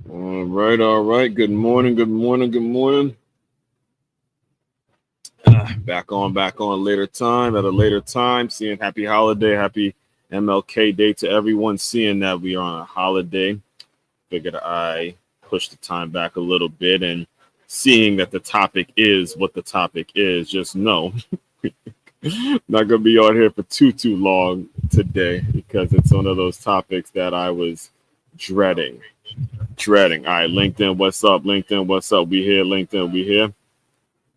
All right, all right. Good morning, good morning, good morning. Back on later time at a later time. Seeing happy holiday, happy MLK Day to everyone. Seeing that we are on a holiday, figured I push the time back a little bit and seeing that the topic is what the topic is, just know not gonna be on here for too long today because it's one of those topics that I was dreading. Dreading. All right, LinkedIn, what's up? LinkedIn, what's up? We here, LinkedIn, we here.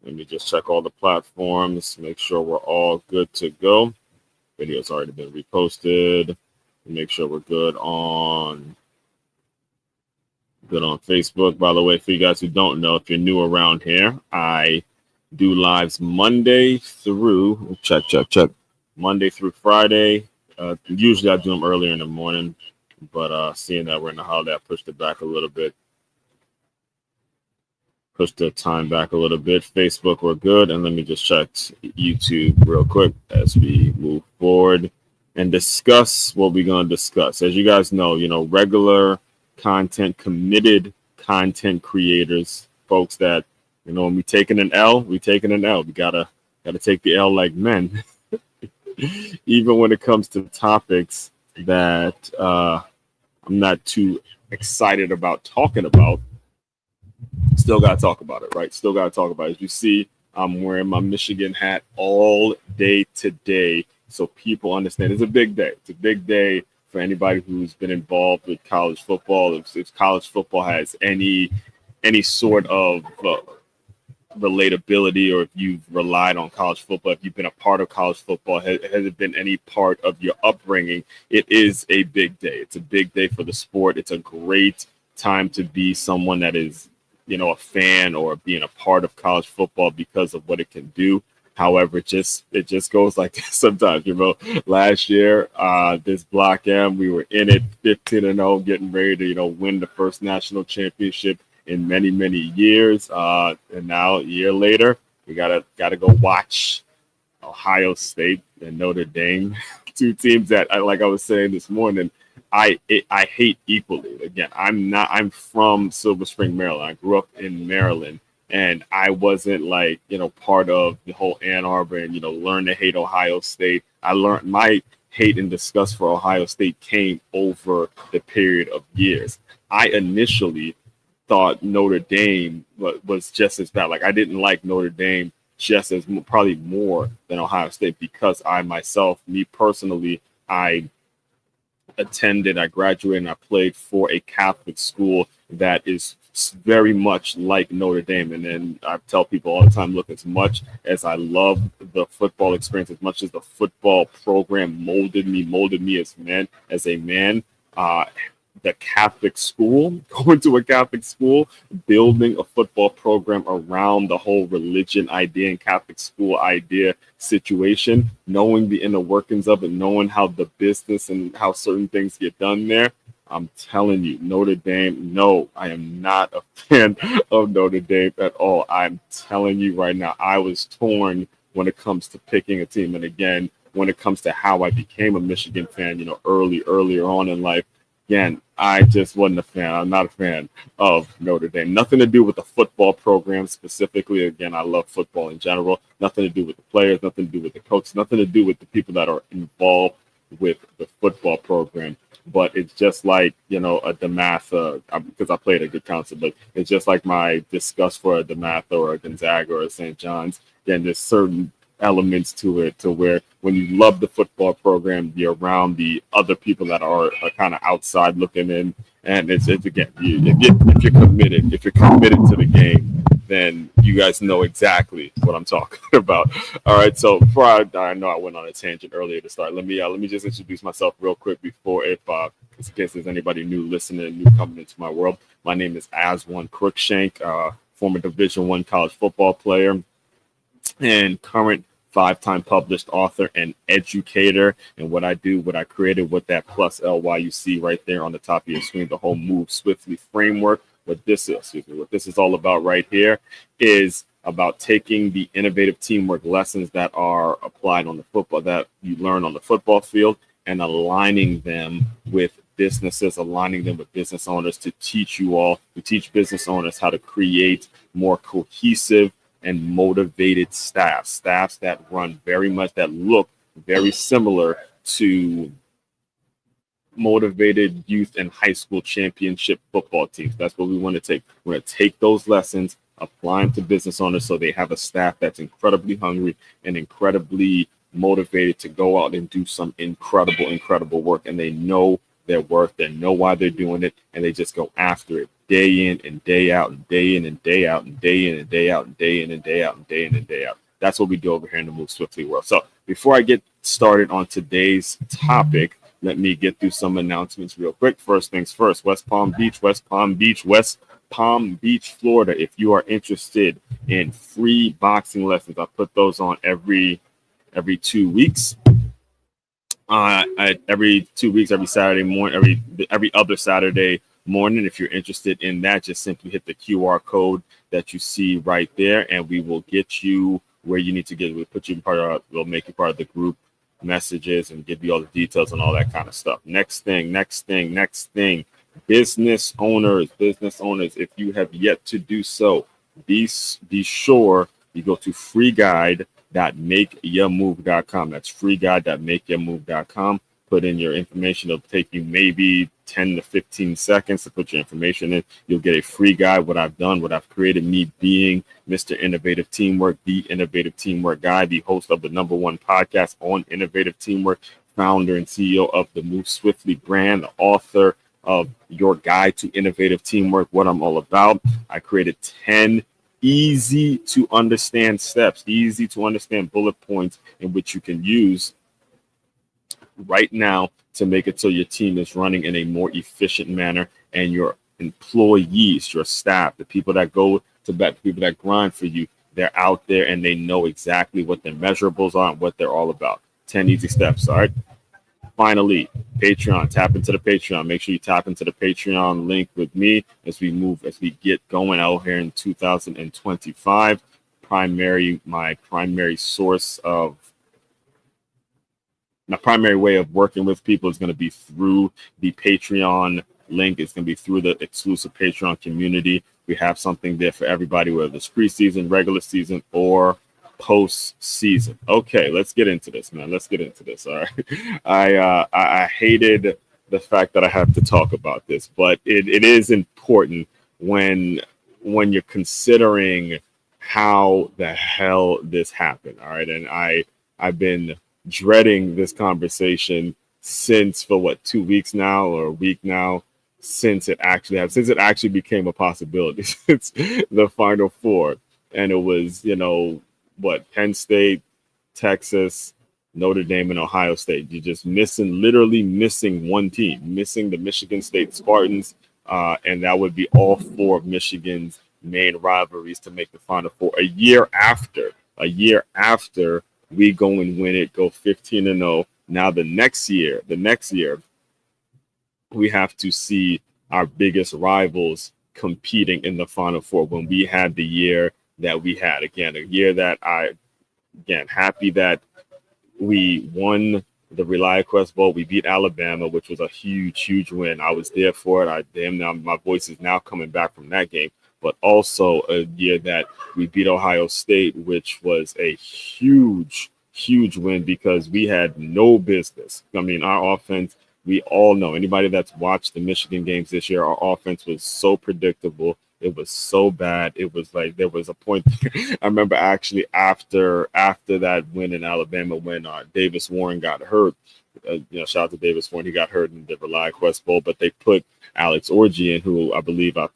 Let me just check all the platforms, make sure we're all good to go. Video's already been reposted. Make sure we're good on Facebook. By the way, for you guys who don't know, if you're new around here, I do lives Monday through check Monday through Friday. Usually I do them earlier in the morning, but seeing that we're in the holiday, I pushed it back a little bit. Push the time back a little bit. Facebook, we're good. And let me just check YouTube real quick as we move forward and discuss what we're going to discuss. As you guys know, regular content, committed content creators, folks that, when we taking an L, we taking an L. We gotta take the L like men. Even when it comes to topics that I'm not too excited about talking about, still got to talk about it, right? Still got to talk about it. As you see, I'm wearing my Michigan hat all day today, so people understand it's a big day. It's a big day for anybody who's been involved with college football. If college football has any sort of relatability, or if you've relied on college football, if you've been a part of college football, has it been any part of your upbringing, it is a big day. It's a big day for the sport. It's a great time to be someone that is a fan or being a part of college football because of what it can do. However, it just goes like this sometimes. Last year, this Block M, we were in it 15-0, getting ready to win the first national championship in many years. And now a year later, we gotta go watch Ohio State and Notre Dame, two teams that, like I was saying this morning, I hate equally. Again, I'm from Silver Spring, Maryland. I grew up in Maryland, and I wasn't part of the whole Ann Arbor and learn to hate Ohio State. I learned my hate and disgust for Ohio State came over the period of years. I initially thought Notre Dame was just as bad. Like, I didn't like Notre Dame just as probably more than Ohio State because me personally, I graduated, and I played for a Catholic school that is very much like Notre Dame. And then I tell people all the time, look, as much as I love the football experience, as much as the football program molded me as a man, the Catholic school, going to a Catholic school, building a football program around the whole religion idea and Catholic school idea situation, knowing the inner workings of it, knowing how the business and how certain things get done there. I'm telling you, Notre Dame, no, I am not a fan of Notre Dame at all. I'm telling you right now, I was torn when it comes to picking a team. And again, when it comes to how I became a Michigan fan, earlier on in life, again, I just wasn't a fan. I'm not a fan of Notre Dame. Nothing to do with the football program specifically. Again, I love football in general. Nothing to do with the players, nothing to do with the coaches, nothing to do with the people that are involved with the football program. But it's just like, a DeMatha, because I played at good counsel, but it's just like my disgust for a DeMatha or a Gonzaga or a St. John's. Again, there's certain elements to it to where when you love the football program, you're around the other people that are kind of outside looking in, and it's again, if you're committed to the game, then you guys know exactly what I'm talking about. All right, so before I know I went on a tangent earlier to start, let me just introduce myself real quick before, if in case there's anybody new listening, new coming into my world. My name is Aswan Crookshank, former Division I college football player and current 5-time published author and educator. And what I created with that plus LY you see right there on the top of your screen, the whole Move Swiftly framework. What this is all about right here is about taking the innovative teamwork lessons that are applied on the football, that you learn on the football field, and aligning them with businesses, aligning them with business owners to teach business owners how to create more cohesive and motivated staffs that look very similar to motivated youth and high school championship football teams. That's what we want to take. We're going to take those lessons, apply them to business owners so they have a staff that's incredibly hungry and incredibly motivated to go out and do some incredible work. And they know their worth, they know why they're doing it, and they just go after it day in and day out and day in and day out and day in and day out and day in and day out and day in and day out. That's what we do over here in the Move Swiftly world. So before I get started on today's topic, let me get through some announcements real quick. First things first, West Palm Beach, Florida. If you are interested in free boxing lessons, I put those on every 2 weeks. Every 2 weeks, every Saturday morning, every other Saturday morning. If you're interested in that, just simply hit the QR code that you see right there, and we will get you where you need to get. We'll make you part of the group messages and give you all the details and all that kind of stuff. Next thing. Business owners, if you have yet to do so, be sure you go to freeguide.makeyourmove.com. That's freeguide.makeyourmove.com. Put in your information. It'll take you maybe 10 to 15 seconds to put your information in. You'll get a free guide, what I've done, what I've created, me being Mr. Innovative Teamwork, the Innovative Teamwork Guy, the host of the #1 podcast on innovative teamwork, founder and CEO of the Move Swiftly brand, the author of Your Guide to Innovative Teamwork, what I'm all about. I created 10 easy to understand steps, easy to understand bullet points in which you can use right now to make it so your team is running in a more efficient manner, and your employees, your staff, the people that go to bat, the people that grind for you, they're out there and they know exactly what their measurables are and what they're all about. 10 easy steps. All right. Finally, Patreon. Tap into the Patreon. Make sure you tap into the Patreon link with me as we get going out here in 2025. My primary way of working with people is going to be through the Patreon link. It's going to be through the exclusive Patreon community. We have something there for everybody, whether it's preseason, regular season, or post-season. Okay, let's get into this, man. Let's get into this. All right. I hated the fact that I have to talk about this, but it is important when you're considering how the hell this happened. All right. And I've been dreading this conversation since, for 2 weeks now, or a week now, since it actually became a possibility, since the Final Four. And it was, Penn State, Texas, Notre Dame, and Ohio State. You're just literally missing one team, missing the Michigan State Spartans, and that would be all four of Michigan's main rivalries to make the Final Four. A year after we go and win it, go 15-0. Now the next year, we have to see our biggest rivals competing in the Final Four. When we had the year that we had, again, a year that happy that we won the ReliaQuest Bowl. We beat Alabama, which was a huge win. I was there for it. Now my voice is now coming back from that game. But also a year that we beat Ohio State, which was a huge win because we had no business. I mean, our offense, we all know, anybody that's watched the Michigan games this year, our offense was so predictable. It was so bad. It was like there was a point. I remember actually after that win in Alabama when Davis Warren got hurt. Shout out to Davis Warren. He got hurt in the ReliaQuest Bowl, but they put Alex Orji in, who I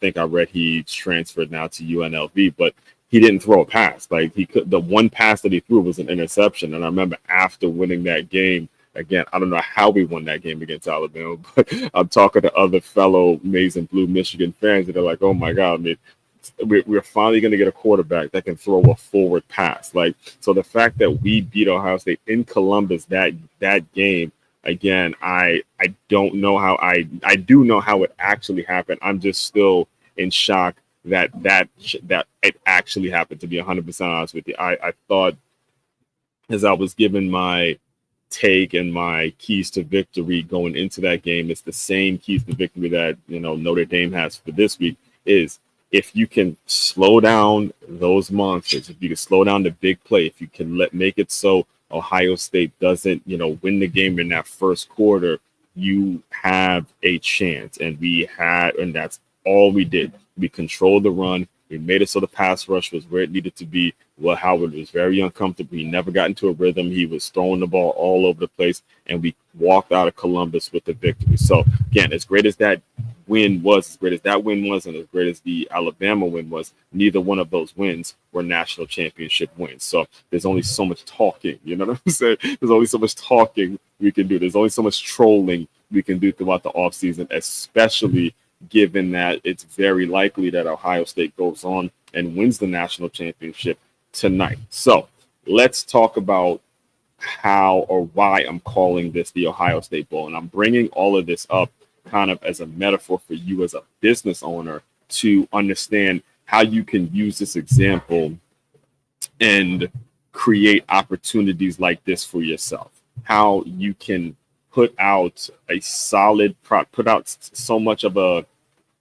think I read he's transferred now to UNLV, but he didn't throw a pass. Like the one pass that he threw was an interception. And I remember after winning that game, again, I don't know how we won that game against Alabama, but I'm talking to other fellow maize and blue Michigan fans that are like, oh my God, I mean, we're finally going to get a quarterback that can throw a forward pass. Like, so the fact that we beat Ohio State in Columbus that game, again, I don't know how I do know how it actually happened. I'm just still in shock that it actually happened, to be 100% honest with you. I thought, as I was given my take and my keys to victory going into that game, it's the same keys to victory that, Notre Dame has for this week, is if you can slow down those monsters, if you can slow down the big play, if you can make it so Ohio State doesn't, win the game in that first quarter, you have a chance. And that's all we did. We controlled the run. We made it so the pass rush was where it needed to be. Well, Howard was very uncomfortable. He never got into a rhythm. He was throwing the ball all over the place, and we walked out of Columbus with the victory. So, again, as great as that win was, and as great as the Alabama win was, neither one of those wins were national championship wins. So there's only so much talking, you know what I'm saying? There's only so much talking we can do. There's only so much trolling we can do throughout the offseason, especially given that it's very likely that Ohio State goes on and wins the national championship tonight. So let's talk about how or why I'm calling this the Ohio State Bowl. And I'm bringing all of this up kind of as a metaphor for you as a business owner to understand how you can use this example and create opportunities like this for yourself. How you can put out a solid put out so much of a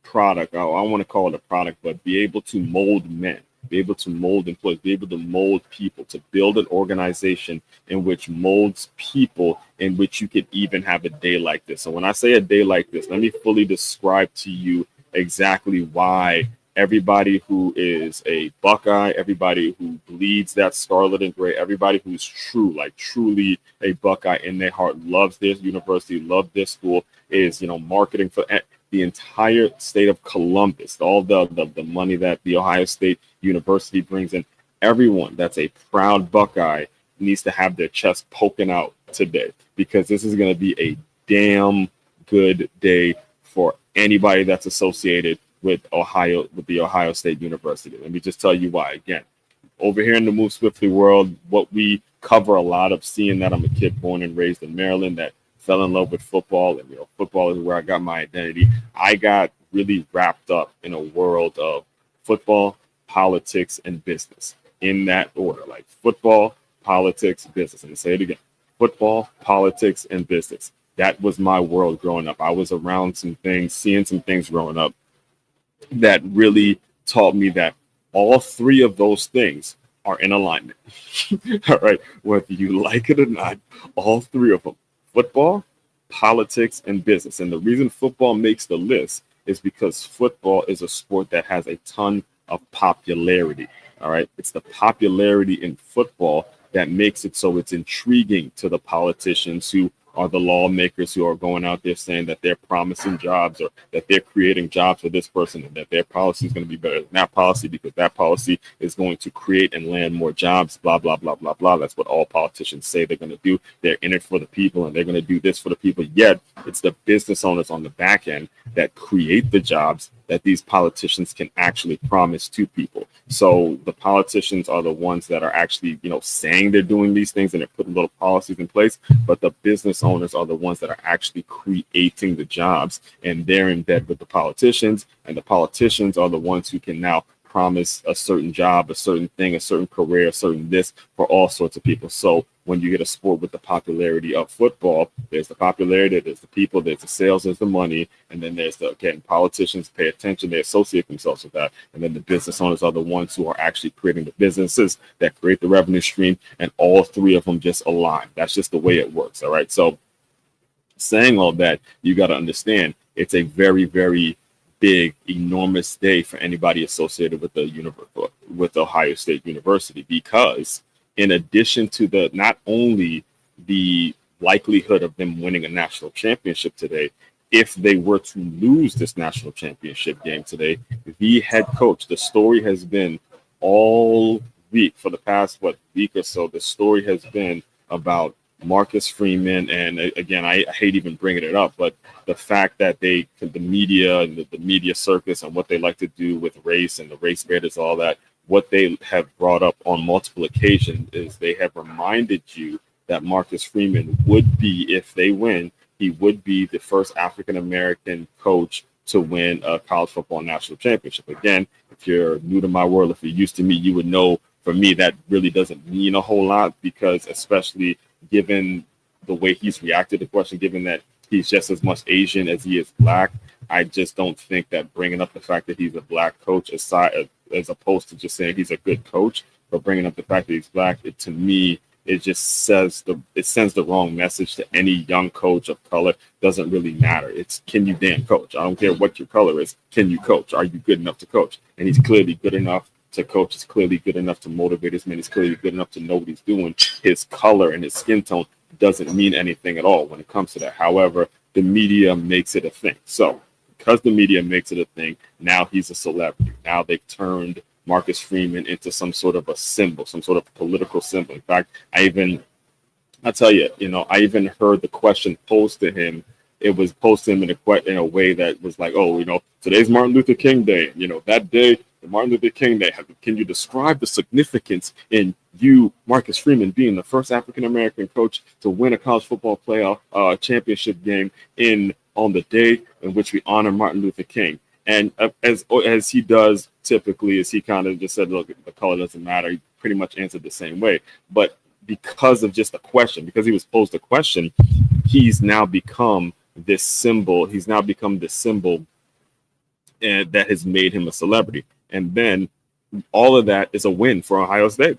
product. I don't want to call it a product, but be able to mold men, be able to mold employees, be able to mold people, to build an organization in which molds people, in which you could even have a day like this. So when I say a day like this, let me fully describe to you exactly why everybody who is a Buckeye, everybody who bleeds that scarlet and gray, everybody who's truly a Buckeye in their heart, loves this university, loves this school, is, marketing for the entire state of Columbus, all the money that the Ohio State University brings in. Everyone that's a proud Buckeye needs to have their chest poking out today, because this is going to be a damn good day for anybody that's associated with the Ohio State University. Let me just tell you why. Again, over here in the Move Swiftly world, what we cover a lot of, seeing that I'm a kid born and raised in Maryland that fell in love with football, and football is where I got my identity. I got really wrapped up in a world of football, politics, and business, in that order, like football, politics, business. And say it again: football, politics, and business. That was my world growing up. I was around some things, seeing some things growing up that really taught me that all three of those things are in alignment. All right, whether you like it or not, all three of them: football, politics, and business. And the reason football makes the list is because football is a sport that has a ton of popularity. All right. It's the popularity in football that makes it so it's intriguing to the politicians who are the lawmakers who are going out there saying that they're promising jobs, or that they're creating jobs for this person, and that their policy is going to be better than that policy because that policy is going to create and land more jobs, blah, blah, blah, blah, blah. That's what all politicians say they're going to do. They're in it for the people, and they're going to do this for the people. Yet it's the business owners on the back end that create the jobs that these politicians can actually promise to people. So the politicians are the ones that are actually, saying they're doing these things and they're putting little policies in place, but the business owners are the ones that are actually creating the jobs, and they're in bed with the politicians, and the politicians are the ones who can now promise a certain job, a certain thing, a certain career, a certain this for all sorts of people. So when you get a sport with the popularity of football, there's the popularity, there's the people, there's the sales, there's the money, and then there's politicians pay attention, they associate themselves with that, and then the business owners are the ones who are actually creating the businesses that create the revenue stream, and all three of them just align. That's just the way it works. All right. So saying all that, you got to understand it's a very, very big, enormous day for anybody associated with with Ohio State University, because in addition to not only the likelihood of them winning a national championship today, if they were to lose this national championship game today, the head coach, the story has been all week, for the past week or so, the story has been about Marcus Freeman. And again, I hate even bringing it up, but the fact that the media and the media circus and what they like to do with race and the race baiters, all that, what they have brought up on multiple occasions is they have reminded you that Marcus Freeman would be, if they win, he would be the first African-American coach to win a college football national championship. Again, if you're new to my world, if you're used to me, you would know, for me, that really doesn't mean a whole lot, because especially given the way he's reacted to the question, given that he's just as much Asian as he is black. I just don't think that bringing up the fact that he's a black coach, aside as opposed to just saying he's a good coach, but bringing up the fact that he's black, to me, it just it sends the wrong message to any young coach of color. Doesn't really matter. It's, can you damn coach? I don't care what your color is. Can you coach? Are you good enough to coach? And he's clearly good enough to coach. He's clearly good enough to motivate his men. He's clearly good enough to know what he's doing. His color and his skin tone doesn't mean anything at all when it comes to that. However, the media makes it a thing. So because the media makes it a thing, now he's a celebrity. Now they've turned Marcus Freeman into some sort of a symbol, some sort of political symbol. In fact, I tell you, I even heard the question posed to him. It was posed to him in a way that was like, oh, today's Martin Luther King Day. That day, the Martin Luther King Day. Can you describe the significance in you, Marcus Freeman, being the first African-American coach to win a college football playoff championship game on the day in which we honor Martin Luther King? And as he does typically, is he kind of just said, look, the color doesn't matter. He pretty much answered the same way. But because of just a question, because he was posed a question, he's now become this symbol. He's now become this symbol that has made him a celebrity. And then all of that is a win for Ohio State.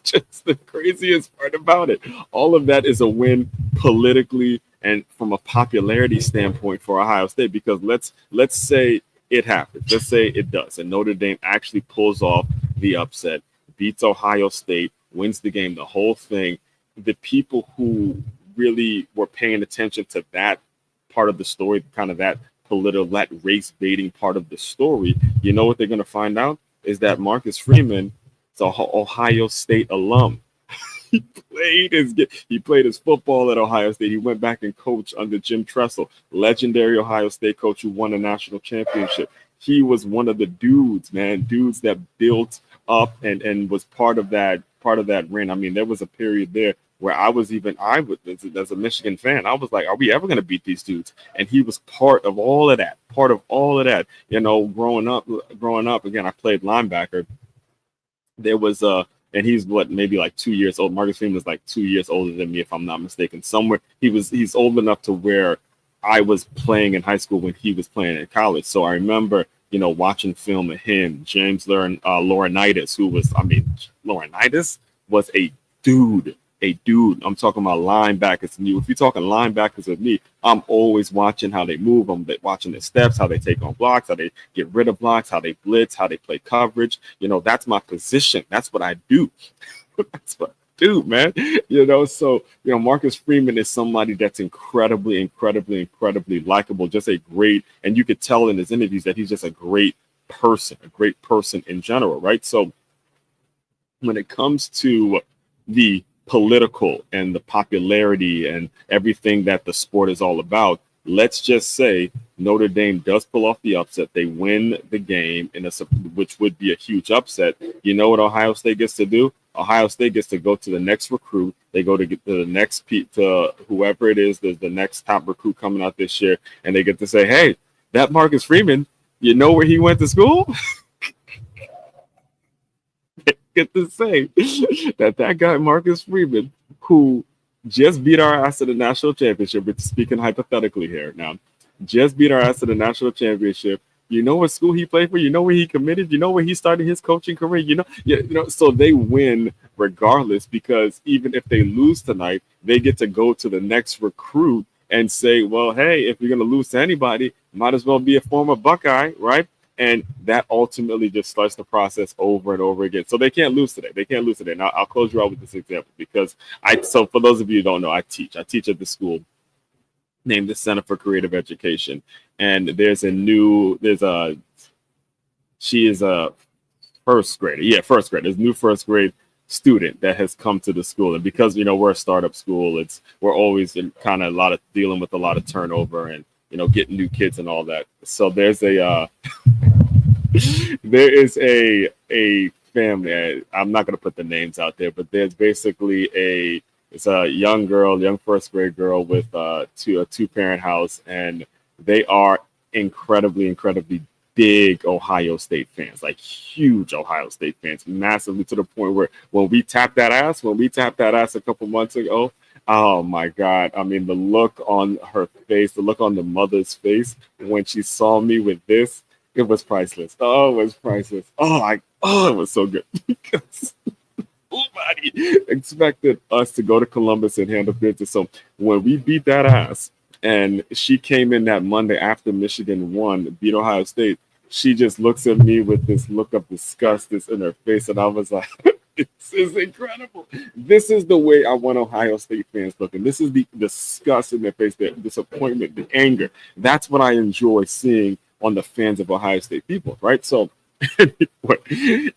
Just the craziest part about it. All of that is a win politically and from a popularity standpoint for Ohio State, because let's say it happens. Let's say it does. And Notre Dame actually pulls off the upset, beats Ohio State, wins the game, the whole thing. The people who really were paying attention to that part of the story, kind of that that race baiting part of the story, you know what they're going to find out is that Marcus Freeman is an Ohio State alum. He played his football at Ohio State. He went back and coached under Jim Tressel, legendary Ohio State coach who won a national championship. He was one of the dudes that built up and was part of that reign. I mean, there was a period there where as a Michigan fan, I was like, are we ever going to beat these dudes? And he was part of all of that. Growing up, again, I played linebacker. There was and he's maybe like 2 years old. Marcus Freeman was like 2 years older than me, if I'm not mistaken. Somewhere he's old enough to where I was playing in high school when he was playing in college. So I remember, watching film of him, James Laurinaitis, Laurinaitis was a dude. I'm talking about linebackers. And if you're talking linebackers with me, I'm always watching how they move. I'm watching their steps, how they take on blocks, how they get rid of blocks, how they blitz, how they play coverage. That's my position. That's what I do. That's what I do, man. So Marcus Freeman is somebody that's incredibly, incredibly, incredibly likable. Just a great, and you could tell in his interviews that he's just a great person in general, right? So when it comes to the political and the popularity and everything that the sport is all about, let's just say Notre Dame does pull off the upset. They win the game, which would be a huge upset. You know what Ohio State gets to do? Ohio State gets to go to the next recruit. They go to get to the next to whoever it is. There's the next top recruit coming out this year, and they get to say, hey, that Marcus Freeman, you know where he went to school? Get to say that guy Marcus Freeman, who just beat our ass to the national championship, we're speaking hypothetically here now, just beat our ass to the national championship. You know what school he played for? You know where he committed? You know where he started his coaching career? So they win regardless, because even if they lose tonight, they get to go to the next recruit and say, well, hey, if you're going to lose to anybody, might as well be a former Buckeye, right? And that ultimately just starts the process over and over again. So they can't lose today. Now, I'll close you out with this example, because so for those of you who don't know, I teach at the school named the Center for Creative Education. And she is a first grader. Yeah, first grade. There's a new first grade student that has come to the school. And because, we're a startup school, we're always in kind of dealing with a lot of turnover and, getting new kids and all that. So there's there is a family. I'm not going to put the names out there, but there's basically it's a young first grade girl with a two-parent house, and they are incredibly, incredibly big Ohio State fans, like huge Ohio State fans, massively, to the point where when we tapped that ass a couple months ago, Oh my God. I mean, the look on her face, the look on the mother's face when she saw me with this, it was priceless. Oh, it was priceless. It was so good because nobody expected us to go to Columbus and handle business. So when we beat that ass and she came in that Monday after Michigan won, beat Ohio State, she just looks at me with this look of disgust that's in her face. And I was like, this is incredible. This is the way I want Ohio State fans looking. This is the disgust in their face, the disappointment, the anger. That's what I enjoy seeing on the fans of Ohio State people, right? So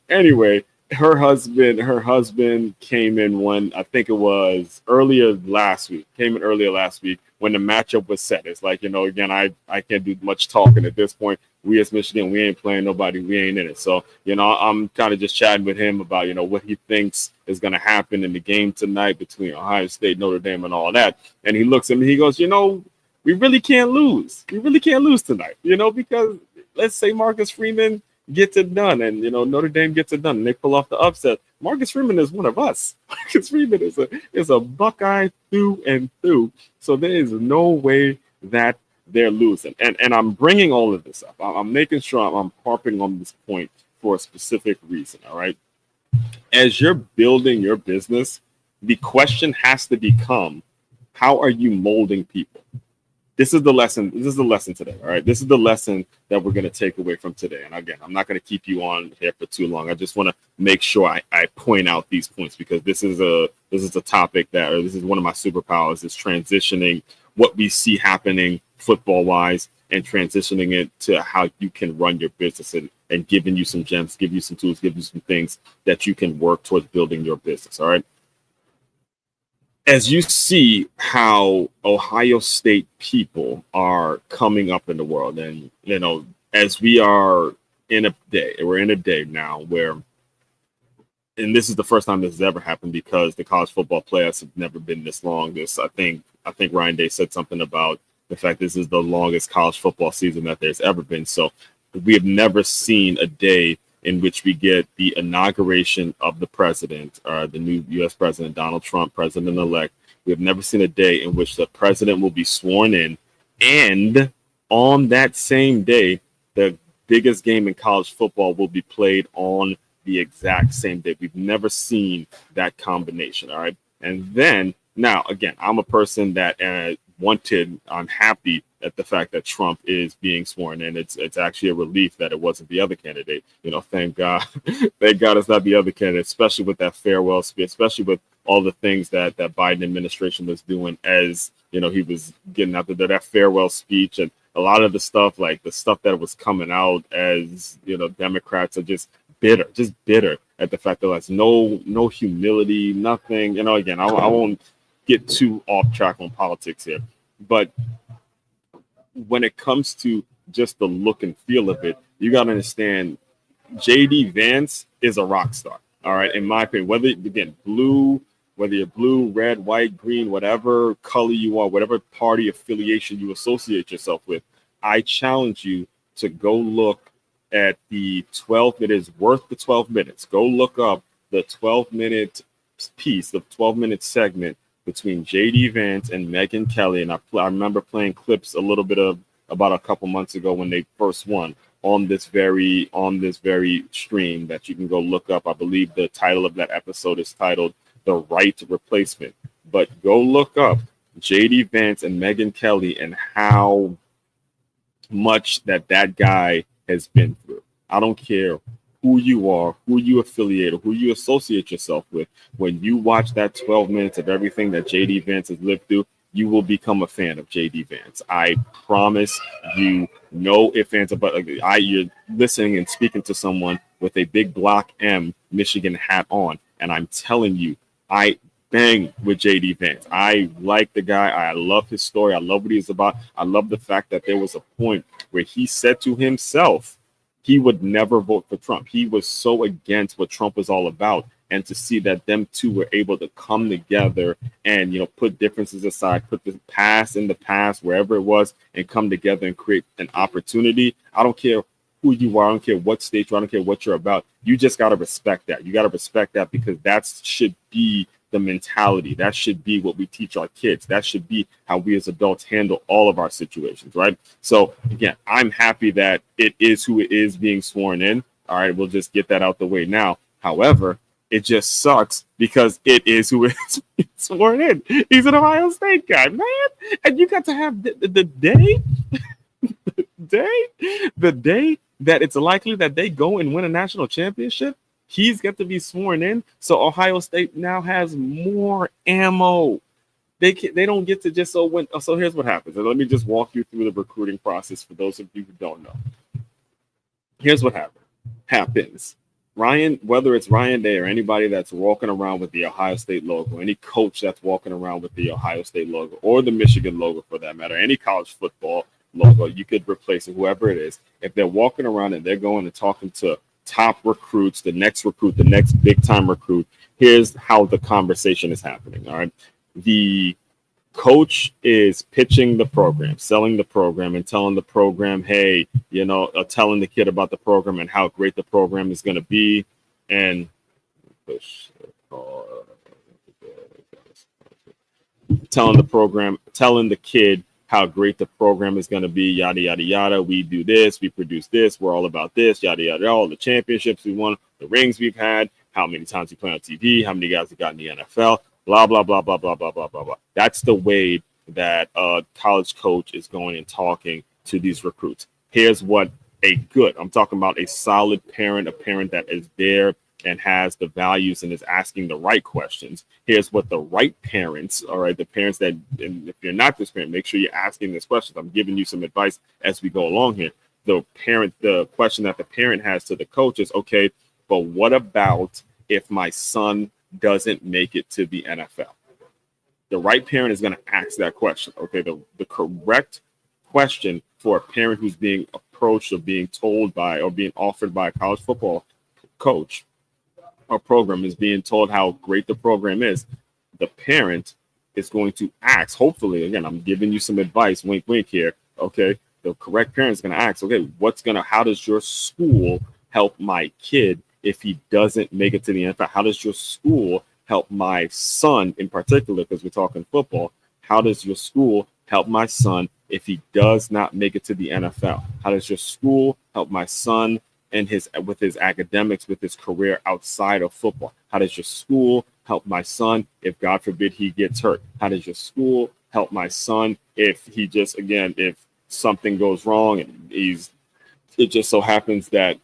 anyway, her husband came in one, I think it was came in earlier last week when the matchup was set. It's like, again, I can't do much talking at this point. We as Michigan, we ain't playing nobody, we ain't in it. So, I'm kind of just chatting with him about, what he thinks is going to happen in the game tonight between Ohio State, Notre Dame, and all that. And he looks at me, he goes, we really can't lose. We really can't lose tonight, because let's say Marcus Freeman gets it done, and Notre Dame gets it done, and they pull off the upset. Marcus Freeman is one of us. Marcus Freeman is a Buckeye through and through. So there is no way that they're losing. And I'm bringing all of this up. I'm making sure I'm harping on this point for a specific reason. All right. As you're building your business, the question has to become, how are you molding people? This is the lesson. This is the lesson today. All right. This is the lesson that we're going to take away from today. And again, I'm not going to keep you on here for too long. I just want to make sure I point out these points, because this is a topic this is one of my superpowers, is transitioning what we see happening football wise and transitioning it to how you can run your business, and giving you some gems, give you some tools, give you some things that you can work towards building your business. All right. As you see how Ohio State people are coming up in the world, and as we're in a day now where, and this is the first time this has ever happened, because the college football playoffs have never been this long. I think Ryan Day said something about the fact this is the longest college football season that there's ever been. So we have never seen a day in which we get the inauguration of the president, the new U.S. president, Donald Trump, president-elect. We have never seen a day in which the president will be sworn in, and on that same day, the biggest game in college football will be played on the exact same day. We've never seen that combination, all right? And then, now, again, I'm a person that I'm happy at the fact that Trump is being sworn in. It's actually a relief that it wasn't the other candidate. Thank God. Thank God it's not the other candidate, especially with that farewell speech, especially with all the things that Biden administration was doing as, he was getting out there, that farewell speech, and a lot of the stuff, like the stuff that was coming out as, Democrats are just bitter at the fact that there's no humility, nothing. Again, I won't get too off track on politics here, but when it comes to just the look and feel of it, you got to understand JD Vance is a rock star. All right. In my opinion, whether you're blue, red, white, green, whatever color you are, whatever party affiliation you associate yourself with, I challenge you to go look at the 12 minutes, worth the 12 minutes. Go look up the 12-minute piece, the 12-minute segment between JD Vance and Megyn Kelly. And I remember playing clips a little bit of about a couple months ago when they first won on this very stream that you can go look up. I believe the title of that episode is titled The Right Replacement. But go look up JD Vance and Megyn Kelly and how much that guy has been through. I don't care who you are, who you affiliate, or who you associate yourself with. When you watch that 12 minutes of everything that JD Vance has lived through, you will become a fan of JD Vance. I promise you, no ifs, ands, or buts. You're listening and speaking to someone with a big Block M Michigan hat on, and I'm telling you, I bang with JD Vance. I like the guy. I love his story. I love what he's about. I love the fact that there was a point where he said to himself he would never vote for Trump. He was so against what Trump was all about. And to see that them two were able to come together and, put differences aside, put the past in the past, wherever it was, and come together and create an opportunity. I don't care who you are. I don't care what state you're. I don't care what you're about. You just got to respect that. You got to respect that, because that should be the mentality. That should be what we teach our kids. That should be how we as adults handle all of our situations, right? So again, I'm happy that it is who it is being sworn in. All right, we'll just get that out the way now. However, it just sucks because it is who is sworn in. He's an Ohio State guy, man. And you got to have the day that it's likely that they go and win a national championship. He's got to be sworn in. So Ohio State now has more ammo. They don't get to just so here's what happens. And let me just walk you through the recruiting process for those of you who don't know. Here's what happens. Ryan, whether it's Ryan Day or anybody that's walking around with the Ohio State logo, any coach that's walking around with the Ohio State logo or the Michigan logo for that matter, any college football logo, you could replace it, whoever it is. If they're walking around and they're going and talking to top recruits, the next big time recruit, here's how the conversation is happening. All right. The coach is pitching the program, selling the program, and telling the program, hey, telling the kid about the program and how great the program is going to be. And telling the kid how great the program is going to be, yada, yada, yada. We do this, we produce this, we're all about this, yada, yada, all the championships we won, the rings we've had, how many times we play on TV, how many guys have gotten the NFL, blah, blah, blah, blah, blah, blah, blah, blah, blah. That's the way that a college coach is going and talking to these recruits. Here's what I'm talking about a solid parent, a parent that is there and has the values and is asking the right questions. Here's what the right parents, all right, the parents that, and if you're not this parent, make sure you're asking this question. I'm giving you some advice as we go along here. The question that the parent has to the coach is, okay, but what about if my son doesn't make it to the NFL? The right parent is going to ask that question. Okay, the correct question for a parent who's being approached or being told by or being offered by a college football coach or program is being told how great the program is. The parent is going to ask, hopefully, again, I'm giving you some advice, wink, wink here. Okay, the correct parent is going to ask, okay, how does your school help my kid if he doesn't make it to the NFL? How does your school help my son in particular, because we're talking football? How does your school help my son if he does not make it to the NFL? How does your school help my son and with his academics, with his career outside of football? How does your school help my son if, God forbid, he gets hurt? How does your school help my son if if something goes wrong and it just so happens that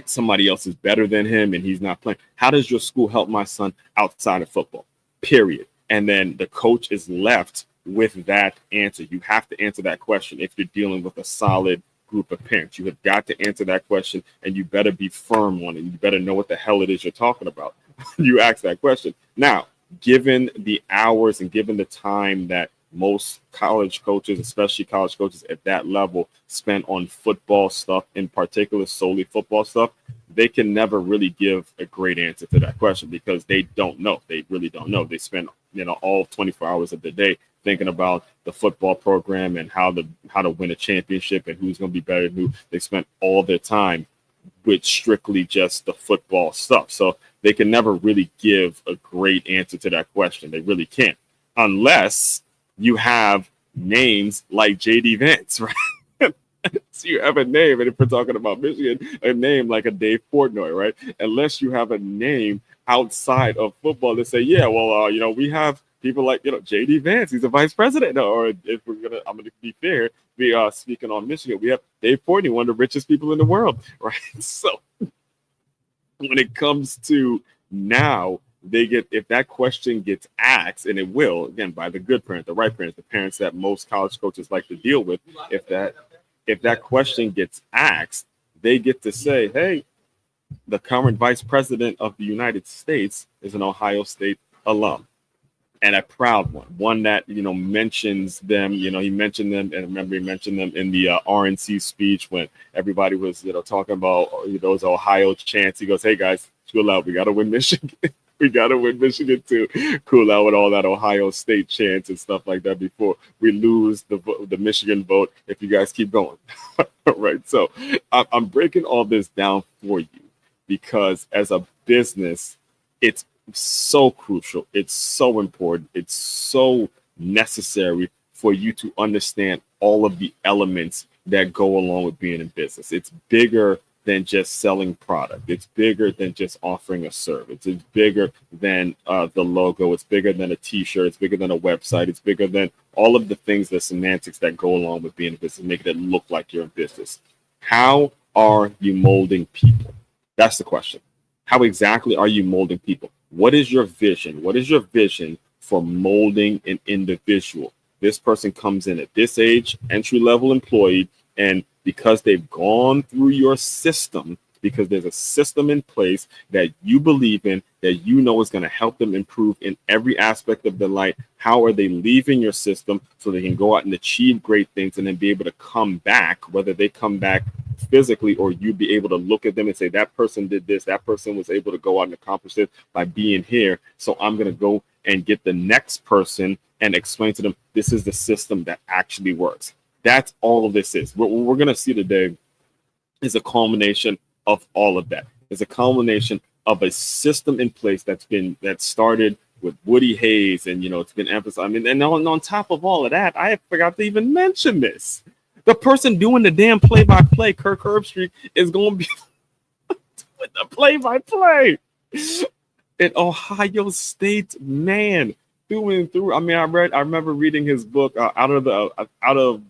somebody else is better than him and he's not playing? How does your school help my son outside of football? Period. And then the coach is left with that answer. You have to answer that question if you're dealing with a solid group of parents. You have got to answer that question, and you better be firm on it. You better know what the hell it is you're talking about. You ask that question. Now, given the hours and given the time that most college coaches, especially college coaches at that level, spend on football stuff, in particular solely football stuff, they can never really give a great answer to that question because they don't know. They really don't know. They spend all 24 hours of the day thinking about the football program and how to win a championship and who's going to be better than who. They spent all their time with strictly just the football stuff. So they can never really give a great answer to that question. They really can't, unless you have names like JD Vance, right? So you have a name, and if we're talking about Michigan, a name like a Dave Portnoy, right? Unless you have a name outside of football to say, yeah, well, we have people like, JD Vance, he's a vice president. Or if I'm gonna be fair, speaking on Michigan, we have Dave Portnoy, one of the richest people in the world, right? So when it comes to now, if that question gets asked, and it will, again, by the good parent, the right parents, the parents that most college coaches like to deal with, if that question gets asked, they get to say, hey, the current vice president of the United States is an Ohio State alum, and a proud one that, mentions them. He mentioned them, and I remember he mentioned them in the RNC speech when everybody was, talking about those Ohio chants. He goes, hey, guys, chill out. We got to win Michigan. We got to win Michigan too. Cool out with all that Ohio State chants and stuff like that before we lose the Michigan vote if you guys keep going. Right. So I'm breaking all this down for you because as a business, it's so crucial. It's so important. It's so necessary for you to understand all of the elements that go along with being in business. It's bigger than just selling product. It's bigger than just offering a service. It's bigger than the logo. It's bigger than a T-shirt. It's bigger than a website. It's bigger than all of the things, the semantics that go along with being in business, making it look like you're in business. How are you molding people? That's the question. How exactly are you molding people? What is your vision? What is your vision for molding an individual? This person comes in at this age, entry-level employee, and because they've gone through your system, because there's a system in place that you believe in, that you know is going to help them improve in every aspect of their life, how are they leaving your system so they can go out and achieve great things and then be able to come back, whether they come back physically or you be able to look at them and say, that person did this, that person was able to go out and accomplish this by being here. So I'm going to go and get the next person and explain to them, this is the system that actually works. That's all of this is. What we're going to see today is a culmination of all of that. It's a culmination of a system in place that started with Woody Hayes, and it's been emphasized. I mean, and on top of all of that, I forgot to even mention this. The person doing the damn play-by-play, Kirk Herbstreit, is going to be doing the play-by-play. An Ohio State man through and through. I mean, I remember reading his book out of the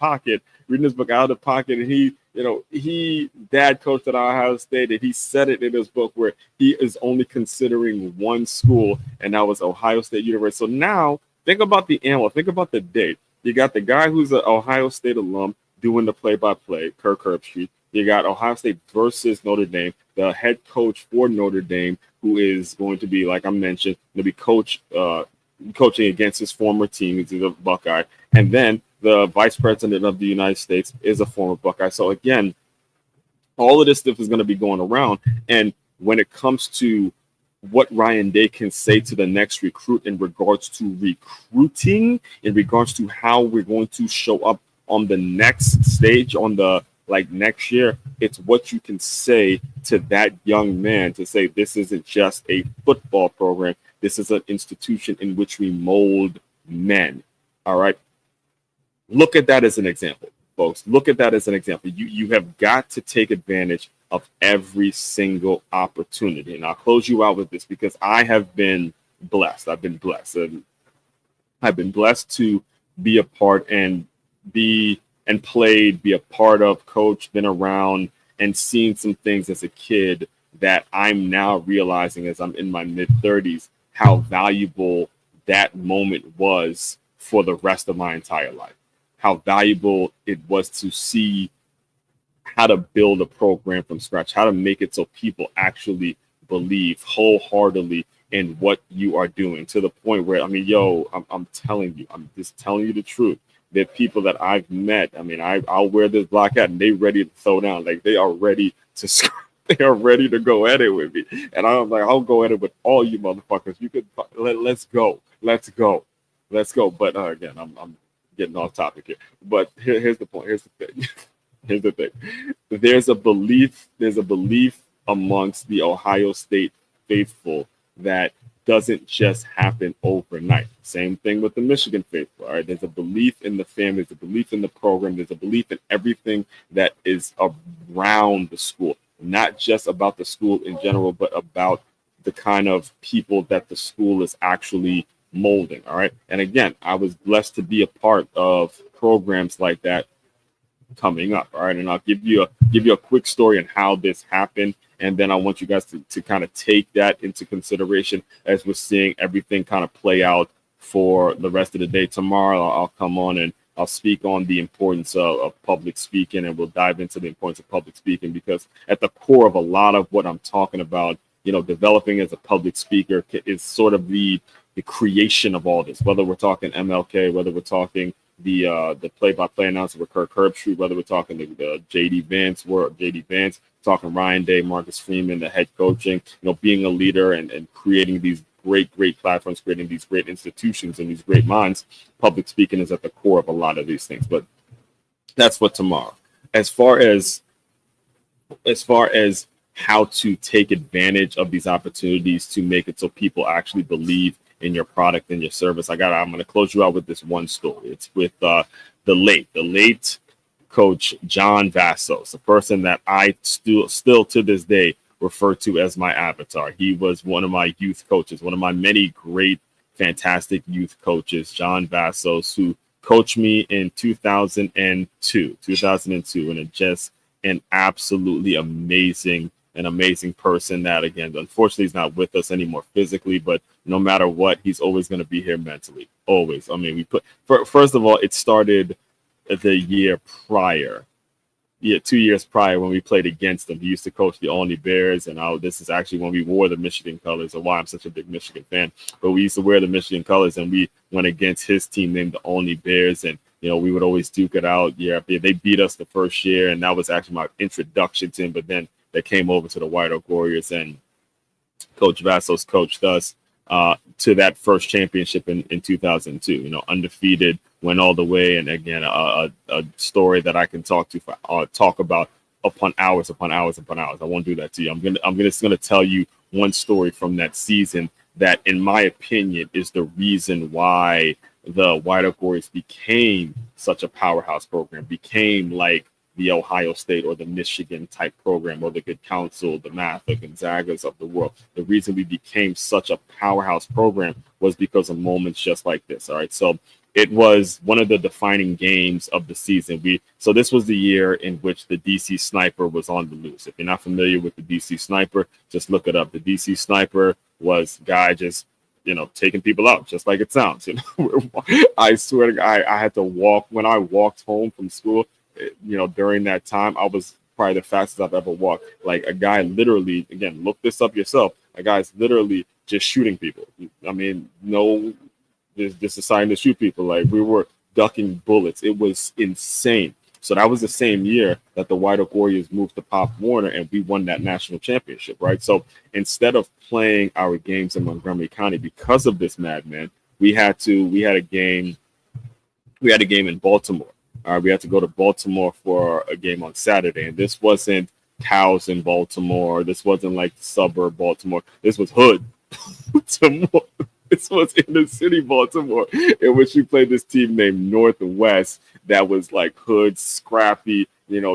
pocket, reading his book Out of the Pocket, and he dad coached at Ohio State, and he said it in his book where he is only considering one school, and that was Ohio State University. So now think about the animal, think about the date. You got the guy who's an Ohio State alum doing the play-by-play, Kirk Herbstreit. You got Ohio State versus Notre Dame, the head coach for Notre Dame, who is going to be, like I mentioned, going to be coaching against his former team, which is a Buckeye. And then the vice president of the United States is a former Buckeye. So again, all of this stuff is going to be going around. And when it comes to what Ryan Day can say to the next recruit in regards to recruiting, in regards to how we're going to show up on the next stage, on the next year, it's what you can say to that young man to say, this isn't just a football program. This is an institution in which we mold men. All right. Look at that as an example, folks. Look at that as an example. You have got to take advantage of every single opportunity. And I'll close you out with this because I have been blessed. I've been blessed. And I've been blessed to be a part and be a part of, coach, been around and seen some things as a kid that I'm now realizing as I'm in my mid-30s, how valuable that moment was for the rest of my entire life. How valuable it was to see how to build a program from scratch, how to make it so people actually believe wholeheartedly in what you are doing, to the point where, I mean, I'm telling you, I'm just telling you the truth. There are people that I've met. I mean, I'll wear this black hat and they ready to throw down. Like they are ready to they are ready to go at it with me. And I'm like, I'll go at it with all you motherfuckers. You could let's go. But again, I'm getting off topic here. But here's the point. Here's the thing. Here's the thing. There's a belief amongst the Ohio State faithful that doesn't just happen overnight. Same thing with the Michigan faithful. All right. There's a belief in the family, there's a belief in the program, there's a belief in everything that is around the school. Not just about the school in general, but about the kind of people that the school is actually molding. All right. And again, I was blessed to be a part of programs like that coming up. All right. And I'll give you a quick story on how this happened. And then I want you guys to kind of take that into consideration as we're seeing everything kind of play out for the rest of the day. Tomorrow, I'll come on and I'll speak on the importance of public speaking, and we'll dive into the importance of public speaking, because at the core of a lot of what I'm talking about, developing as a public speaker is sort of the creation of all this, whether we're talking MLK, whether we're talking the play-by-play announcer with Kirk Herbstreit, whether we're talking the JD Vance, talking Ryan Day, Marcus Freeman, the head coaching, being a leader and creating these great platforms, creating these great institutions and these great minds. Public speaking is at the core of a lot of these things. But that's for tomorrow. As far as how to take advantage of these opportunities to make it so people actually believe in your product and your service. I'm going to close you out with this one story. It's with the late coach John Vassos, the person that I still to this day refer to as my avatar. He was one of my youth coaches, one of my many great, fantastic youth coaches, John Vassos, who coached me in 2002, and it just an absolutely amazing person that, again, unfortunately is not with us anymore physically, but no matter what, he's always going to be here mentally. Always. I mean, first of all, it started the year prior. Yeah, 2 years prior when we played against them. He used to coach the Olney Bears, and this is actually when we wore the Michigan colors, or why I'm such a big Michigan fan. But we used to wear the Michigan colors, and we went against his team named the Olney Bears, and we would always duke it out. Yeah, they beat us the first year, and that was actually my introduction to him. But then they came over to the White Oak Warriors, and Coach Vassos coached us to that first championship in 2002. Undefeated, went all the way, and again, a story that I can talk about upon hours. I won't do that to you. I'm just gonna tell you one story from that season that, in my opinion, is the reason why the White Oak Warriors became such a powerhouse program, became like the Ohio State or the Michigan type program, or the Good Counsel, the Math, the Gonzagas of the world. The reason we became such a powerhouse program was because of moments just like this. All right. So it was one of the defining games of the season. So this was the year in which the DC Sniper was on the loose. If you're not familiar with the DC Sniper, just look it up. The DC Sniper was guy just taking people out, just like it sounds. I swear to God, I had to walk. When I walked home from school, during that time, I was probably the fastest I've ever walked. Like, a guy literally, again, look this up yourself. A guy's literally just shooting people. I mean, no, just deciding to shoot people. Like, we were ducking bullets. It was insane. So that was the same year that the White Oak Warriors moved to Pop Warner, and we won that national championship, right? So instead of playing our games in Montgomery County, because of this madman, we had a game in Baltimore. We had to go to Baltimore for a game on Saturday, and this wasn't cows in Baltimore. This wasn't like suburb Baltimore. This was hood Baltimore. This was in the city Baltimore, in which we played this team named Northwest that was like hood, scrappy,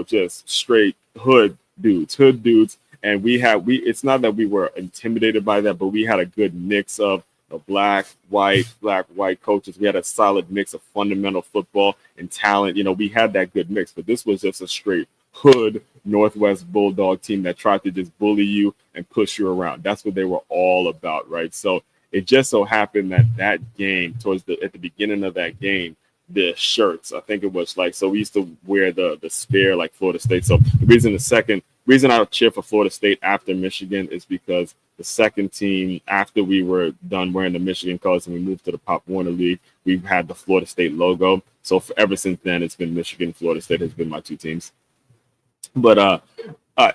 just straight hood dudes. And it's not that we were intimidated by that, but we had a good mix of black, white coaches. We had a solid mix of fundamental football and talent. We had that good mix, but this was just a straight hood Northwest Bulldog team that tried to just bully you and push you around. That's what they were all about, right? So it just so happened that game, at the beginning of that game, the shirts, I think it was like, so we used to wear the spare like Florida State. So the reason I cheer for Florida State after Michigan is because the second team, after we were done wearing the Michigan colors and we moved to the Pop Warner League, we've had the Florida State logo. So ever since then, it's been Michigan. Florida State has been my two teams. But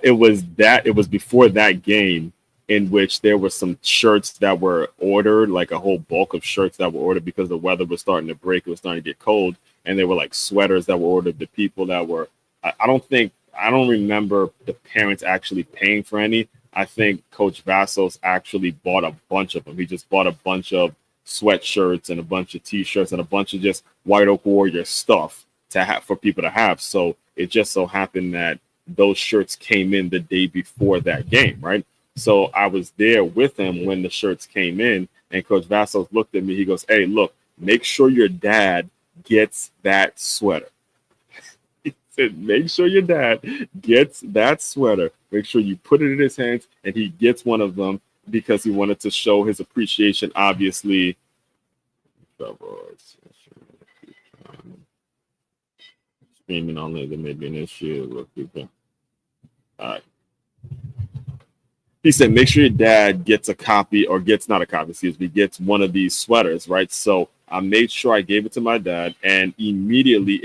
it was before that game in which there were some shirts that were ordered, like a whole bulk of shirts that were ordered because the weather was starting to break. It was starting to get cold. And there were like sweaters that were ordered to people that were, I don't remember the parents actually paying for any. I think Coach Vassos actually bought a bunch of them. He just bought a bunch of sweatshirts and a bunch of T-shirts and a bunch of just White Oak Warrior stuff to have for people to have. So it just so happened that those shirts came in the day before that game, right? So I was there with him when the shirts came in, and Coach Vassos looked at me. He goes, "Hey, look, make sure your dad gets that sweater." He said, "Make sure your dad gets that sweater. Make sure you put it in his hands, and he gets one of them," because he wanted to show his appreciation, obviously. Streaming only, there may be an issue. Look, people. All right. He said, make sure your dad gets a copy, or gets one of these sweaters, right? So I made sure I gave it to my dad, and immediately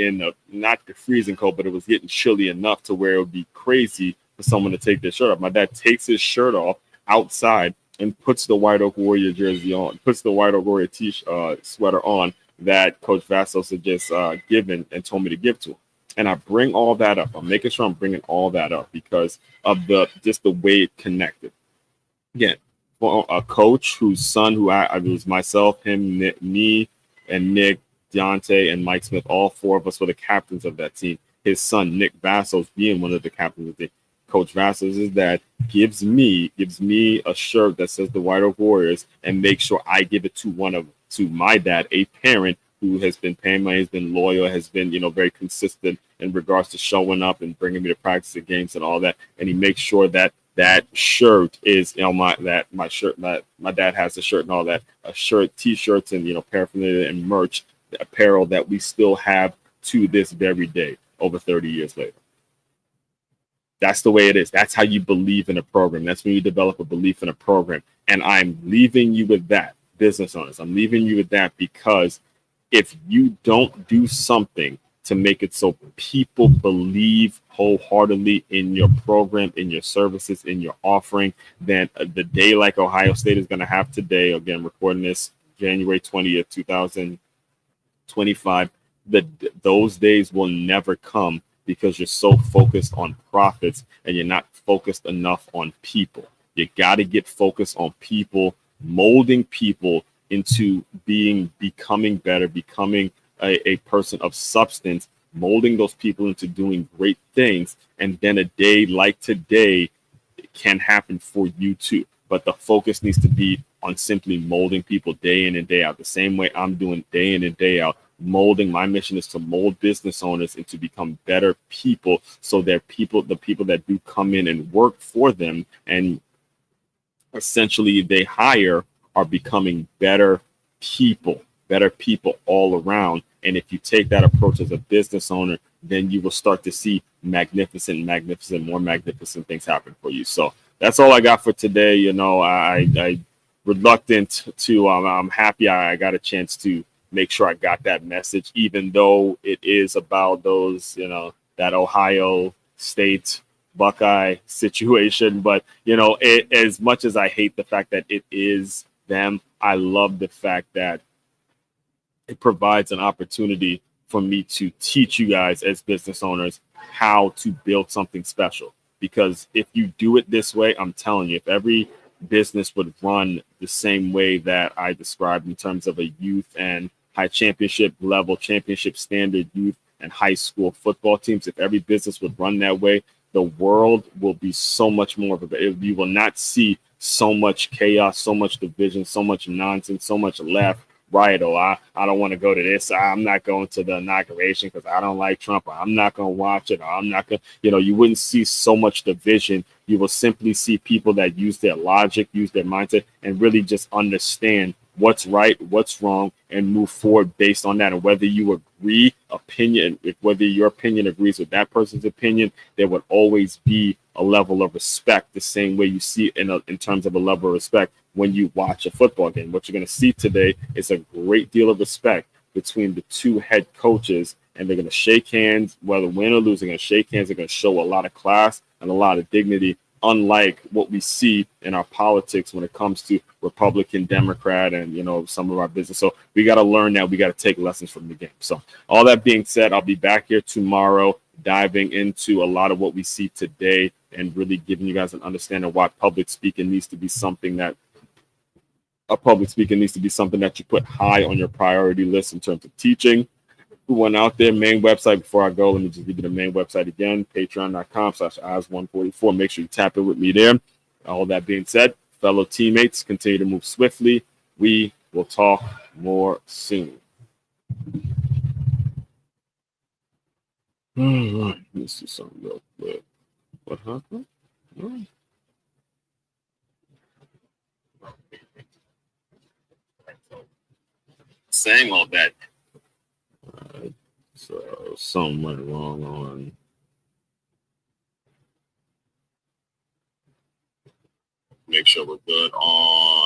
not the freezing cold, but it was getting chilly enough to where it would be crazy for someone to take their shirt off. My dad takes his shirt off outside and puts the White Oak Warrior jersey on, puts the White Oak Warrior sweater on that Coach Vassos had just given and told me to give to him. And I bring all that up. I'm making sure I'm bringing all that up because of the way it connected. Again, for a coach whose son, who I was myself, him, me, and Nick, Deontay, and Mike Smith, all four of us were the captains of that team. His son, Nick Vassos, being one of the captains of the team. Coach Vassos is that gives me a shirt that says the White Oak Warriors and make sure I give it to my dad, a parent who has been paying money, has been loyal, has been, very consistent in regards to showing up and bringing me to practice and games and all that. And he makes sure that that shirt is, my dad has a shirt and all that, a shirt, t-shirts, and, paraphernalia and merch, apparel that we still have to this very day, over 30 years later. That's the way it is. That's how you believe in a program. That's when you develop a belief in a program. And I'm leaving you with that, business owners. I'm leaving you with that because if you don't do something to make it so people believe wholeheartedly in your program, in your services, in your offering, then the day like Ohio State is going to have today, again, recording this January 20th, 2025, those days will never come because you're so focused on profits and you're not focused enough on people. You got to get focused on people, molding people into becoming better, becoming a person of substance, molding those people into doing great things. And then a day like today can happen for you too. But the focus needs to be on simply molding people day in and day out, the same way I'm doing day in and day out. Molding, my mission is to mold business owners and to become better people, so the people that do come in and work for them and essentially they hire are becoming better people all around. And if you take that approach as a business owner, then you will start to see more magnificent things happen for you. So that's all I got for today. I reluctant to, I'm happy I got a chance to make sure I got that message, even though it is about those, that Ohio State Buckeye situation. But, as much as I hate the fact that it is them, I love the fact that it provides an opportunity for me to teach you guys as business owners how to build something special. Because if you do it this way, I'm telling you, if every business would run the same way that I described in terms of a youth and high championship level, championship standard youth and high school football teams, if every business would run that way, the world will be so much more of you will not see so much chaos, so much division, so much nonsense, so much left, right. Oh, I don't want to go to this. I'm not going to the inauguration because I don't like Trump. Or I'm not going to watch it. Or I'm not going to, you wouldn't see so much division. You will simply see people that use their logic, use their mindset, and really just understand what's right, what's wrong, and move forward based on that. And whether you agree, whether your opinion agrees with that person's opinion, there would always be a level of respect, the same way you see in terms of a level of respect when you watch a football game. What you're going to see today is a great deal of respect between the two head coaches, and they're going to shake hands, whether win or lose. They're going to shake hands. They're going to show a lot of class and a lot of dignity, unlike what we see in our politics when it comes to Republican, Democrat, and some of our business. So we got to learn that. We got to take lessons from the game. So all that being said, I'll be back here tomorrow diving into a lot of what we see today and really giving you guys an understanding of why public speaking needs to be something that you put high on your priority list in terms of teaching. Who went out there, main website. Before I go, let me just give you the main website again, patreon.com/eyes144. Make sure you tap it with me there. All that being said, fellow teammates, continue to move swiftly. We will talk more soon. All right, let's see something real quick. What happened? Oh. Saying all that. So something went wrong on. Make sure we're good on